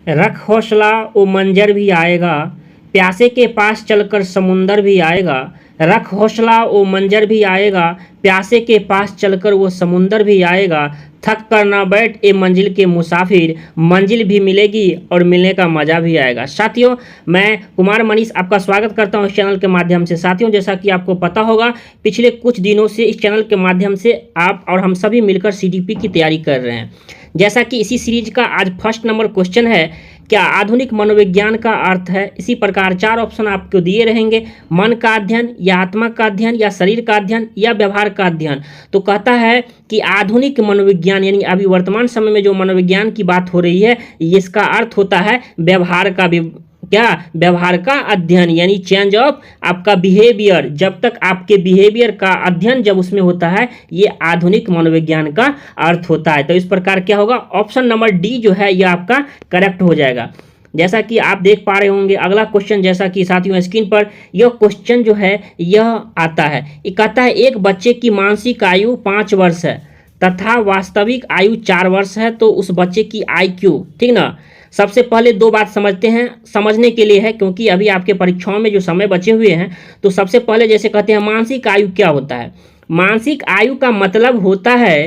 रख हौसला वो मंजर भी आएगा, प्यासे के पास चलकर समुंदर भी आएगा। रख हौसला वो मंजर भी आएगा, प्यासे के पास चलकर वो समुंदर भी आएगा। थक कर ना बैठ ए मंजिल के मुसाफिर, मंजिल भी मिलेगी और मिलने का मज़ा भी आएगा। साथियों, मैं कुमार मनीष आपका स्वागत करता हूं इस चैनल के माध्यम से। साथियों, जैसा कि आपको पता होगा, पिछले कुछ दिनों से इस चैनल के माध्यम से आप और हम सभी मिलकर सीडीपी की तैयारी कर रहे हैं। जैसा कि इसी सीरीज का आज फर्स्ट नंबर क्वेश्चन है, क्या आधुनिक मनोविज्ञान का अर्थ है। इसी प्रकार 4 ऑप्शन आपको दिए रहेंगे, मन का अध्ययन या आत्मा का अध्ययन या शरीर का अध्ययन या व्यवहार का अध्ययन। तो कहता है कि आधुनिक मनोविज्ञान यानी अभी वर्तमान समय में जो मनोविज्ञान की बात हो रही है, इसका अर्थ होता है व्यवहार का व्यवहार का अध्ययन, यानी चेंज ऑफ आपका बिहेवियर। जब तक आपके बिहेवियर का अध्ययन जब उसमें होता है, ये आधुनिक मनोविज्ञान का अर्थ होता है। तो इस प्रकार क्या होगा, ऑप्शन नंबर डी जो है यह आपका करेक्ट हो जाएगा। जैसा कि आप देख पा रहे होंगे अगला क्वेश्चन, जैसा कि साथियों स्क्रीन पर यह क्वेश्चन जो है यह आता है। ये कहता है एक बच्चे की मानसिक आयु 5 वर्ष है तथा वास्तविक आयु 4 वर्ष है, तो उस बच्चे की IQ, ठीक ना। सबसे पहले 2 बात समझते हैं, समझने के लिए है क्योंकि अभी आपके परीक्षाओं में जो समय बचे हुए हैं। तो सबसे पहले जैसे कहते हैं मानसिक आयु क्या होता है। मानसिक आयु का मतलब होता है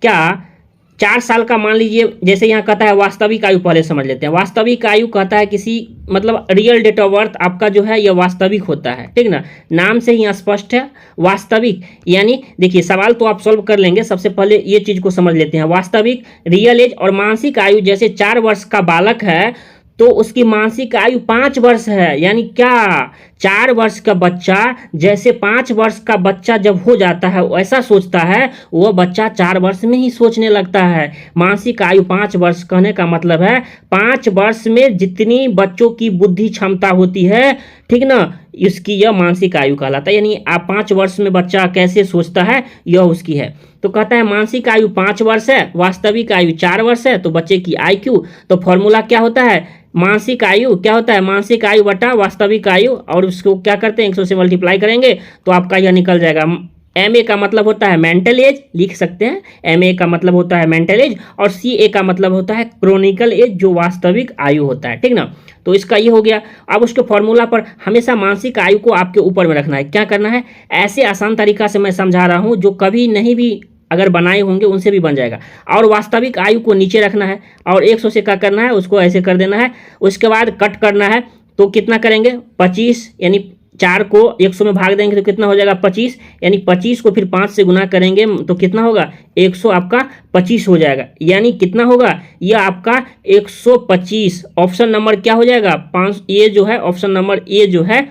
क्या, 4 साल का मान लीजिए, जैसे यहाँ कहता है वास्तविक आयु पहले समझ लेते हैं। वास्तविक आयु कहता है किसी मतलब रियल डेट ऑफ बर्थ आपका जो है यह वास्तविक होता है, ठीक ना। नाम से ही स्पष्ट है वास्तविक, यानी देखिए सवाल तो आप सॉल्व कर लेंगे। सबसे पहले ये चीज़ को समझ लेते हैं, वास्तविक, रियल एज और मानसिक आयु। जैसे 4 वर्ष का बालक है तो उसकी मानसिक आयु 5 वर्ष है, यानी क्या 4 वर्ष का बच्चा जैसे 5 वर्ष का बच्चा जब हो जाता है वैसा सोचता है, वह बच्चा 4 वर्ष में ही सोचने लगता है। मानसिक आयु 5 वर्ष कहने का मतलब है 5 वर्ष में जितनी बच्चों की बुद्धि क्षमता होती है, ठीक ना, इसकी यह मानसिक आयु कहलाता है। यानी आप 5 वर्ष में बच्चा कैसे सोचता है यह उसकी है। तो कहता है मानसिक आयु 5 वर्ष है, वास्तविक आयु 4 वर्ष है, तो बच्चे की IQ। तो फॉर्मूला क्या होता है, मानसिक आयु क्या होता है, मानसिक आयु बटा वास्तविक आयु, और उसको क्या करते हैं 100 से मल्टीप्लाई करेंगे तो आपका यह निकल जाएगा। MA का मतलब होता है मेंटल एज, लिख सकते हैं, MA का मतलब होता है मेंटल एज, और CA का मतलब होता है क्रोनिकल एज, जो वास्तविक आयु होता है, ठीक ना। तो इसका ये हो गया। अब उसके फॉर्मूला पर हमेशा मानसिक आयु को आपके ऊपर में रखना है। क्या करना है, ऐसे आसान तरीका से मैं समझा रहा हूँ जो कभी नहीं भी अगर बनाए होंगे उनसे भी बन जाएगा। और वास्तविक आयु को नीचे रखना है और 100 से क्या करना है, उसको ऐसे कर देना है। उसके बाद कट करना है, तो कितना करेंगे 25, यानी 4 को 100 में भाग देंगे तो कितना हो जाएगा 25, यानी 25 को फिर 5 से गुना करेंगे तो कितना होगा 100 आपका 25 हो जाएगा। यानी कितना होगा, यह आपका 125। ऑप्शन नंबर क्या हो जाएगा 5, ये जो है ऑप्शन नंबर ए जो है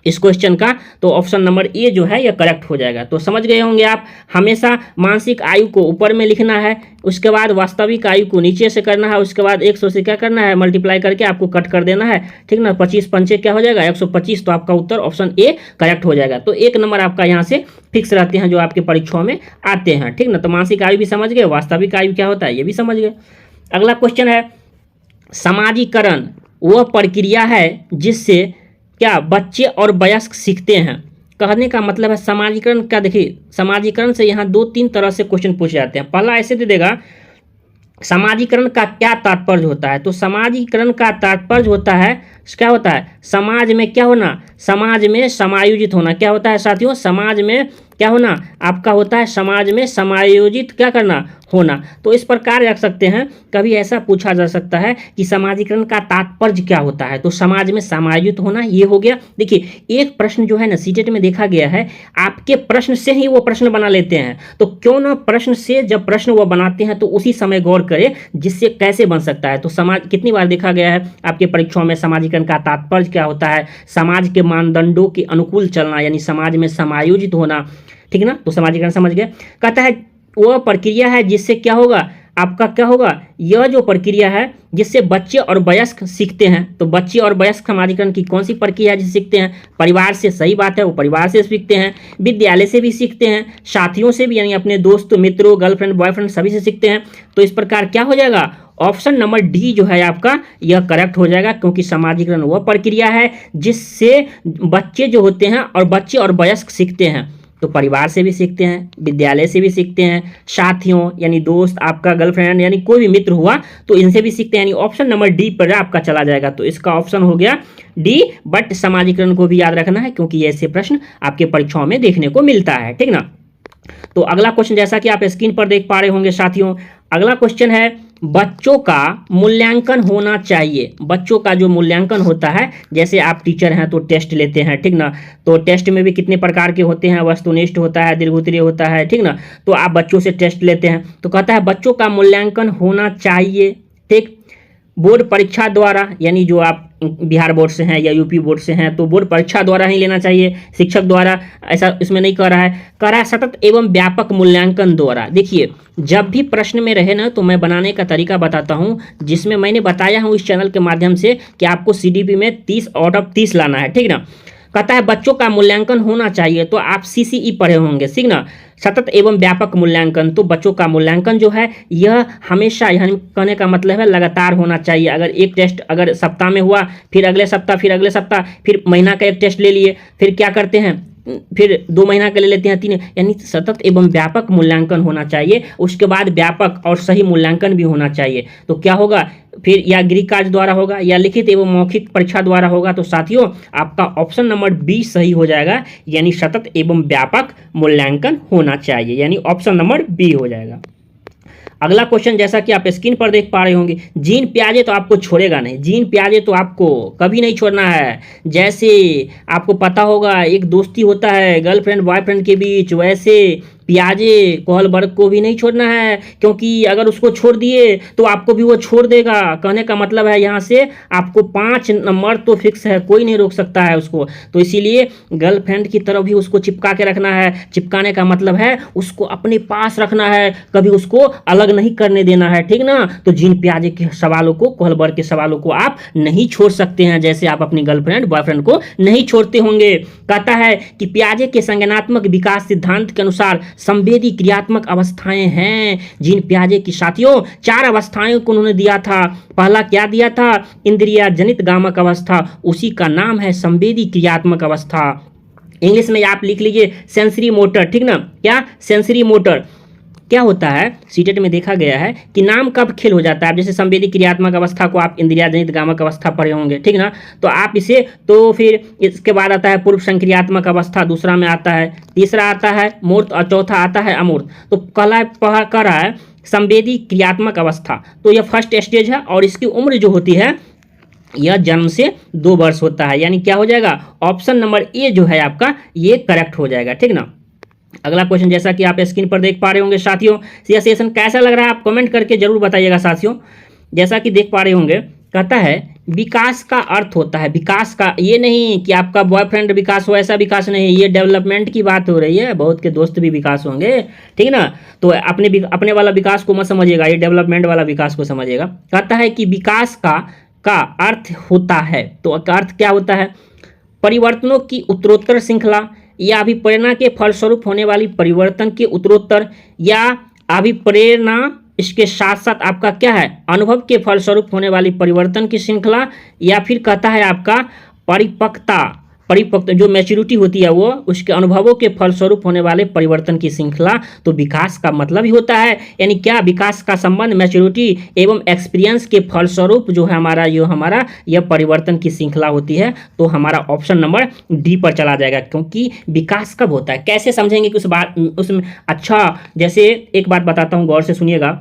इस क्वेश्चन का, तो ऑप्शन नंबर ए जो है यह करेक्ट हो जाएगा। तो समझ गए होंगे आप, हमेशा मानसिक आयु को ऊपर में लिखना है, उसके बाद वास्तविक आयु को नीचे से करना है, उसके बाद 100 से क्या करना है मल्टीप्लाई करके आपको कट कर देना है, ठीक ना। 25 पंचे क्या हो जाएगा 125, तो आपका उत्तर ऑप्शन ए करेक्ट हो जाएगा। तो 1 नंबर आपका यहाँ से फिक्स रहते हैं जो आपके परीक्षाओं में आते हैं, ठीक ना। तो मानसिक आयु भी समझ गए, वास्तविक आयु क्या होता है ये भी समझ गए। अगला क्वेश्चन है, समाजीकरण वह प्रक्रिया है जिससे क्या बच्चे और वयस्क सीखते हैं। कहने का मतलब है समाजीकरण क्या, देखिए समाजीकरण से यहाँ 2-3 तरह से क्वेश्चन पूछे जाते हैं। पहला ऐसे दे देगा, समाजीकरण का क्या तात्पर्य होता है। तो समाजीकरण का तात्पर्य होता है, क्या होता है, समाज में क्या होना, समाज में समायोजित होना। क्या होता है साथियों, समाज में क्या होना आपका होता है, समाज में समायोजित क्या करना, होना। तो इस प्रकार रख सकते हैं, कभी ऐसा पूछा जा सकता है कि समाजीकरण का तात्पर्य क्या होता है, तो समाज में समायोजित होना ये हो गया। देखिए एक प्रश्न जो है ना सीटेट में देखा गया है, आपके प्रश्न से ही वो प्रश्न बना लेते हैं। तो क्यों ना प्रश्न से जब प्रश्न वो बनाते हैं तो उसी समय गौर करें जिससे कैसे बन सकता है। तो समाज कितनी बार देखा गया है आपके परीक्षाओं में, समाजीकरण का तात्पर्य क्या होता है, समाज के मानदंडों के अनुकूल चलना, यानी समाज में समायोजित होना, ठीक ना। तो समाजीकरण समझ गए। कहता है वह प्रक्रिया है जिससे क्या होगा आपका, क्या होगा, यह जो प्रक्रिया है जिससे बच्चे और वयस्क सीखते हैं। तो बच्चे और वयस्क समाजीकरण की कौन सी प्रक्रिया है जिससे सीखते हैं, परिवार से, सही बात है, वो परिवार से सीखते हैं, विद्यालय से भी सीखते हैं, साथियों से भी, यानी अपने दोस्त मित्रों गर्लफ्रेंड बॉयफ्रेंड सभी से सीखते हैं। तो इस प्रकार क्या हो जाएगा, ऑप्शन नंबर डी जो है आपका यह करेक्ट हो जाएगा, क्योंकि समाजीकरण वह प्रक्रिया है जिससे बच्चे जो होते हैं और बच्चे और वयस्क सीखते हैं। तो परिवार से भी सीखते हैं, विद्यालय से भी सीखते हैं, साथियों यानी दोस्त, आपका गर्लफ्रेंड यानी कोई भी मित्र हुआ तो इनसे भी सीखते हैं, यानी ऑप्शन नंबर डी पर आपका चला जाएगा। तो इसका ऑप्शन हो गया डी। बट समाजीकरण को भी याद रखना है क्योंकि ऐसे प्रश्न आपके परीक्षाओं में देखने को मिलता है, ठीक ना। तो अगला क्वेश्चन जैसा कि आप स्क्रीन पर देख पा रहे होंगे साथियों, अगला क्वेश्चन है बच्चों का मूल्यांकन होना चाहिए। बच्चों का जो मूल्यांकन होता है, जैसे आप टीचर हैं तो टेस्ट लेते हैं, ठीक ना। तो टेस्ट में भी कितने प्रकार के होते हैं, वस्तुनिष्ठ होता है, दीर्घोत्तरीय होता है, ठीक ना। तो आप बच्चों से टेस्ट लेते हैं, तो कहता है बच्चों का मूल्यांकन होना चाहिए, ठीक, बोर्ड परीक्षा द्वारा, यानी जो आप बिहार बोर्ड से हैं या यूपी बोर्ड से हैं तो बोर्ड परीक्षा द्वारा ही लेना चाहिए, शिक्षक द्वारा ऐसा इसमें नहीं कह रहा है। कह रहा है सतत एवं व्यापक मूल्यांकन द्वारा। देखिए जब भी प्रश्न में रहे ना तो मैं बनाने का तरीका बताता हूँ, जिसमें मैंने बताया हूँ इस चैनल के माध्यम से कि आपको सीडीपी में 30 आउट ऑफ 30 लाना है, ठीक ना। कहता है बच्चों का मूल्यांकन होना चाहिए, तो आप सीसीई पढ़े होंगे, ठीक ना, सतत एवं व्यापक मूल्यांकन। तो बच्चों का मूल्यांकन जो है यह हमेशा, यानी कहने का मतलब है लगातार होना चाहिए। अगर एक टेस्ट अगर सप्ताह में हुआ, फिर अगले सप्ताह, फिर अगले सप्ताह, फिर महीना का एक टेस्ट ले लिए, फिर क्या करते हैं, फिर 2 महीना के ले लेते हैं, 3, यानी सतत एवं व्यापक मूल्यांकन होना चाहिए। उसके बाद व्यापक और सही मूल्यांकन भी होना चाहिए। तो क्या होगा, फिर या गृह कार्य द्वारा होगा या लिखित एवं मौखिक परीक्षा द्वारा होगा। तो साथियों आपका ऑप्शन नंबर बी सही हो जाएगा, यानी सतत एवं व्यापक मूल्यांकन होना चाहिए, यानी ऑप्शन नंबर बी हो जाएगा। अगला क्वेश्चन जैसा कि आप स्क्रीन पर देख पा रहे होंगे, जीन प्याजे तो आपको छोड़ेगा नहीं, जीन प्याजे तो आपको कभी नहीं छोड़ना है। जैसे आपको पता होगा एक दोस्ती होता है गर्लफ्रेंड बॉयफ्रेंड के बीच, वैसे पियाजे कोहलबर्ग को भी नहीं छोड़ना है, क्योंकि अगर उसको छोड़ दिए तो आपको भी वो छोड़ देगा। कहने का मतलब है यहाँ से आपको 5 नंबर तो फिक्स है, कोई नहीं रोक सकता है उसको। तो इसीलिए गर्लफ्रेंड की तरफ भी उसको चिपका के रखना है। चिपकाने का मतलब है उसको अपने पास रखना है, कभी उसको अलग नहीं करने देना है, ठीक ना। तो जीन प्याजे के सवालों को, कोहलबर्ग के सवालों को आप नहीं छोड़ सकते हैं, जैसे आप अपनी गर्लफ्रेंड बॉयफ्रेंड को नहीं छोड़ते होंगे। कहता है कि प्याजे के संज्ञानात्मक विकास सिद्धांत के अनुसार संवेदी क्रियात्मक अवस्थाएं हैं जीन प्याजे की। साथियों 4 अवस्थाएं को उन्होंने दिया था। पहला क्या दिया था, इंद्रिया जनित गामक अवस्था, उसी का नाम है संवेदी क्रियात्मक अवस्था। इंग्लिश में आप लिख लीजिए सेंसरी मोटर, ठीक ना। क्या सेंसरी मोटर क्या होता है, सीटेट में देखा गया है कि नाम कब खेल हो जाता है। जैसे संवेदी क्रियात्मक अवस्था को आप इंद्रिया जनित गामक अवस्था पढ़े होंगे, ठीक ना। तो आप इसे, तो फिर इसके बाद आता है पूर्व संक्रियात्मक अवस्था, दूसरा में आता है, तीसरा आता है मूर्त और चौथा आता है अमूर्त। तो कह रहा है संवेदी क्रियात्मक अवस्था, तो यह फर्स्ट स्टेज है और इसकी उम्र जो होती है यह जन्म से 2 वर्ष होता है, यानी क्या हो जाएगा, ऑप्शन नंबर ए जो है आपका ये करेक्ट हो जाएगा, ठीक ना। अगला क्वेश्चन जैसा कि आप स्क्रीन पर देख पा रहे होंगे साथियों, यह सेशन कैसा लग रहा है आप कमेंट करके जरूर बताइएगा साथियों। जैसा कि देख पा रहे होंगे, कहता है विकास का अर्थ होता है, विकास का ये नहीं कि आपका बॉयफ्रेंड विकास हो, ऐसा विकास नहीं, ये डेवलपमेंट की बात हो रही है। बहुत के दोस्त भी विकास होंगे, ठीक ना। तो अपने वाला विकास को मत समझिएगा, ये डेवलपमेंट वाला विकास को समझिएगा। कहता है कि विकास का अर्थ होता है, तो अर्थ क्या होता है, परिवर्तनों की उत्तरोत्तर श्रृंखला या अभिप्रेरणा के फलस्वरूप होने वाली परिवर्तन के उत्तरोत्तर, या अभिप्रेरणा इसके साथ साथ आपका क्या है, अनुभव के फलस्वरूप होने वाली परिवर्तन की श्रृंखला, या फिर कहता है आपका परिपक्वता जो मैच्योरिटी होती है वो उसके अनुभवों के फलस्वरूप होने वाले परिवर्तन की श्रृंखला। तो विकास का मतलब ही होता है, यानी क्या, विकास का संबंध मैच्योरिटी एवं एक्सपीरियंस के फलस्वरूप जो है हमारा यह परिवर्तन की श्रृंखला होती है। तो हमारा ऑप्शन नंबर डी पर चला जाएगा, क्योंकि विकास कब होता है, कैसे समझेंगे कि उसमें अच्छा, जैसे एक बात बताता हूँ, गौर से सुनिएगा।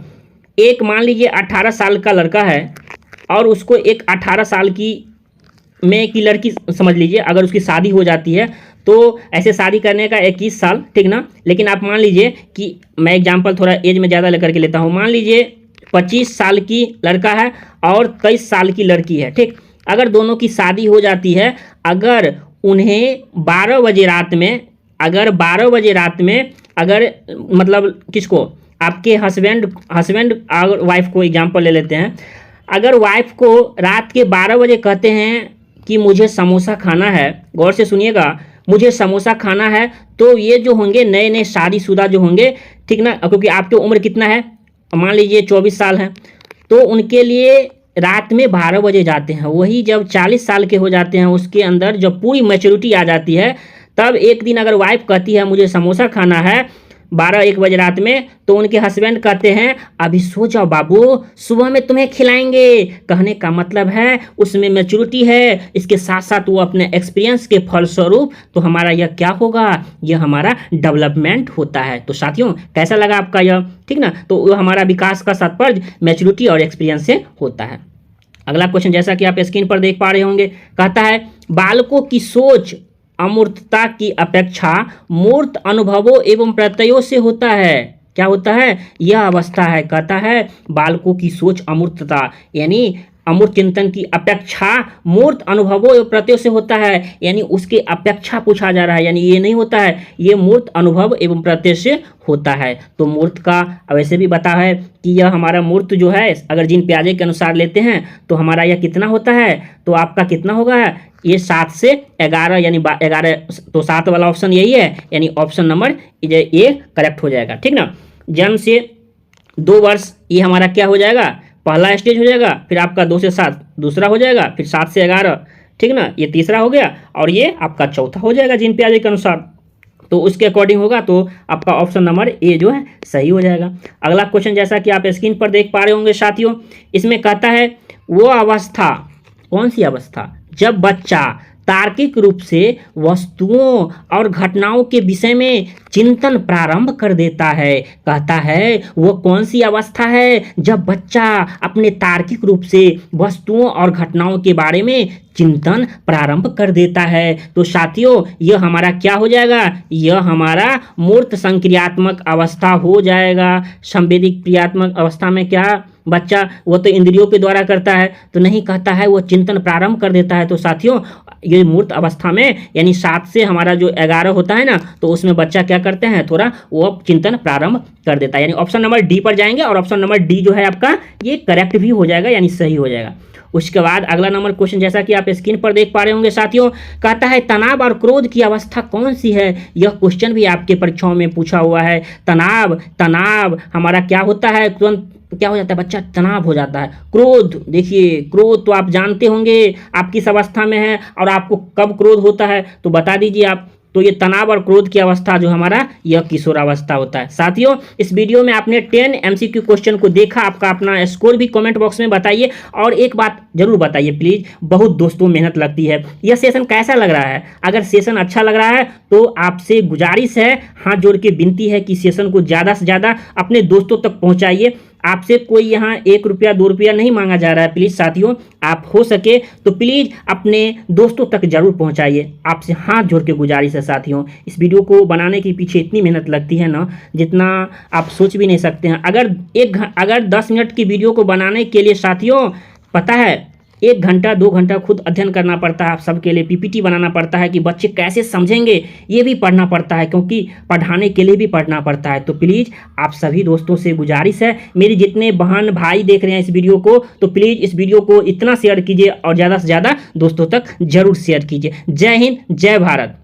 एक मान लीजिए 18 साल का लड़का है और उसको एक 18 साल की लड़की समझ लीजिए, अगर उसकी शादी हो जाती है तो ऐसे शादी करने का 21 साल, ठीक ना। लेकिन आप मान लीजिए कि मैं एग्जांपल थोड़ा एज में ज़्यादा लेकर के लेता हूँ, मान लीजिए 25 साल की लड़का है और 23 साल की लड़की है, ठीक। अगर दोनों की शादी हो जाती है, अगर उन्हें 12 बजे रात में अगर मतलब किसको, आपके हस्बैंड और वाइफ को एग्जांपल ले लेते हैं, अगर वाइफ को रात के 12 बजे कहते हैं कि मुझे समोसा खाना है, गौर से सुनिएगा, मुझे समोसा खाना है, तो ये जो होंगे नए शादीशुदा जो होंगे, ठीक ना, क्योंकि आपकी उम्र कितना है, मान लीजिए 24 साल है, तो उनके लिए रात में 12 बजे जाते हैं। वही जब 40 साल के हो जाते हैं, उसके अंदर जब पूरी मैच्योरिटी आ जाती है, तब एक दिन अगर वाइफ कहती है मुझे समोसा खाना है 12-1 बजे रात में, तो उनके हस्बैंड कहते हैं अभी सो जाओ बाबू, सुबह में तुम्हें खिलाएंगे। कहने का मतलब है उसमें मैच्योरिटी है, इसके साथ साथ वो अपने एक्सपीरियंस के फलस्वरूप तो हमारा यह क्या होगा, यह हमारा डेवलपमेंट होता है। तो साथियों कैसा लगा आपका यह, ठीक ना। तो वो हमारा विकास का तात्पर्य मैच्योरिटी और एक्सपीरियंस से होता है। अगला क्वेश्चन जैसा कि आप स्क्रीन पर देख पा रहे होंगे, कहता है बालकों की सोच अमूर्तता की अपेक्षा मूर्त अनुभवों एवं प्रत्ययों से होता है। क्या होता है, यह अवस्था है, कहता है बालकों की सोच अमूर्तता यानी अमूर्त चिंतन की अपेक्षा मूर्त अनुभवों एवं प्रत्ययों से होता है, यानी उसके अपेक्षा पूछा जा रहा है, यानी ये नहीं होता है, ये मूर्त अनुभव एवं प्रत्यय से होता है। तो मूर्त का वैसे भी बता है कि यह हमारा मूर्त जो है अगर जिन प्याजे के अनुसार लेते हैं तो हमारा यह कितना होता है, तो आपका कितना होगा, ये 7 से 11 यानी 11, तो 7 वाला ऑप्शन यही है, यानी ऑप्शन नंबर ये करेक्ट हो जाएगा, ठीक ना। जन्म से 2 वर्ष ये हमारा क्या हो जाएगा, पहला स्टेज हो जाएगा, फिर आपका 2 से 7 दूसरा हो जाएगा, फिर 7 से 11, ठीक ना, ये तीसरा हो गया, और ये आपका चौथा हो जाएगा जिन प्याजे के अनुसार। तो उसके अकॉर्डिंग होगा तो आपका ऑप्शन नंबर ए जो है सही हो जाएगा। अगला क्वेश्चन जैसा कि आप स्क्रीन पर देख पा रहे होंगे साथियों, इसमें कहता है वो अवस्था, कौन सी अवस्था, जब बच्चा तार्किक रूप से वस्तुओं और घटनाओं के विषय में चिंतन प्रारंभ कर देता है। कहता है वो कौन सी अवस्था है, जब बच्चा अपने तार्किक रूप से वस्तुओं और घटनाओं के बारे में चिंतन प्रारंभ कर देता है। तो साथियों यह हमारा क्या हो जाएगा, यह हमारा मूर्त संक्रियात्मक अवस्था हो जाएगा। संवेदिक क्रियात्मक अवस्था में क्या बच्चा वो तो इंद्रियों के द्वारा करता है, तो नहीं, कहता है वो चिंतन प्रारंभ कर देता है। तो साथियों ये मूर्त अवस्था में यानी 7 से हमारा जो 11 होता है ना, तो उसमें बच्चा क्या करते हैं, थोड़ा वो चिंतन प्रारंभ कर देता है, यानी ऑप्शन नंबर डी पर जाएंगे, और ऑप्शन नंबर डी जो है आपका ये करेक्ट भी हो जाएगा, यानी सही हो जाएगा। उसके बाद अगला नंबर क्वेश्चन जैसा कि आप स्क्रीन पर देख पा रहे होंगे साथियों, कहता है तनाव और क्रोध की अवस्था कौन सी है। यह क्वेश्चन भी आपके परीक्षाओं में पूछा हुआ है। तनाव हमारा क्या होता है, तुरंत क्या हो जाता है, बच्चा तनाव हो जाता है। क्रोध, देखिए क्रोध तो आप जानते होंगे आप किस अवस्था में है और आपको कब क्रोध होता है, तो बता दीजिए आप। तो ये तनाव और क्रोध की अवस्था जो हमारा यह किशोरावस्था होता है। साथियों इस वीडियो में आपने 10 MCQ क्वेश्चन को देखा, आपका अपना स्कोर भी कमेंट बॉक्स में बताइए, और एक बात जरूर बताइए प्लीज, बहुत दोस्तों मेहनत लगती है। यह सेशन कैसा लग रहा है, अगर सेशन अच्छा लग रहा है तो आपसे गुजारिश है, हाथ जोड़ के विनती है कि सेशन को ज़्यादा से ज़्यादा अपने दोस्तों तक पहुँचाइए। आपसे कोई यहाँ 1 रुपया 2 रुपया नहीं मांगा जा रहा है। प्लीज़ साथियों आप हो सके तो प्लीज़ अपने दोस्तों तक जरूर पहुँचाइए, आपसे हाथ जोड़ के गुजारिश है साथियों। इस वीडियो को बनाने के पीछे इतनी मेहनत लगती है ना, जितना आप सोच भी नहीं सकते हैं। अगर 10 मिनट की वीडियो को बनाने के लिए साथियों पता है 1 घंटा 2 घंटा खुद अध्ययन करना पड़ता है, आप सबके लिए PPT बनाना पड़ता है कि बच्चे कैसे समझेंगे, ये भी पढ़ना पड़ता है, क्योंकि पढ़ाने के लिए भी पढ़ना पड़ता है। तो प्लीज़ आप सभी दोस्तों से गुजारिश है, मेरी जितने बहन भाई देख रहे हैं इस वीडियो को, तो प्लीज़ इस वीडियो को इतना शेयर कीजिए और ज़्यादा से ज़्यादा दोस्तों तक जरूर शेयर कीजिए। जय हिंद, जय भारत।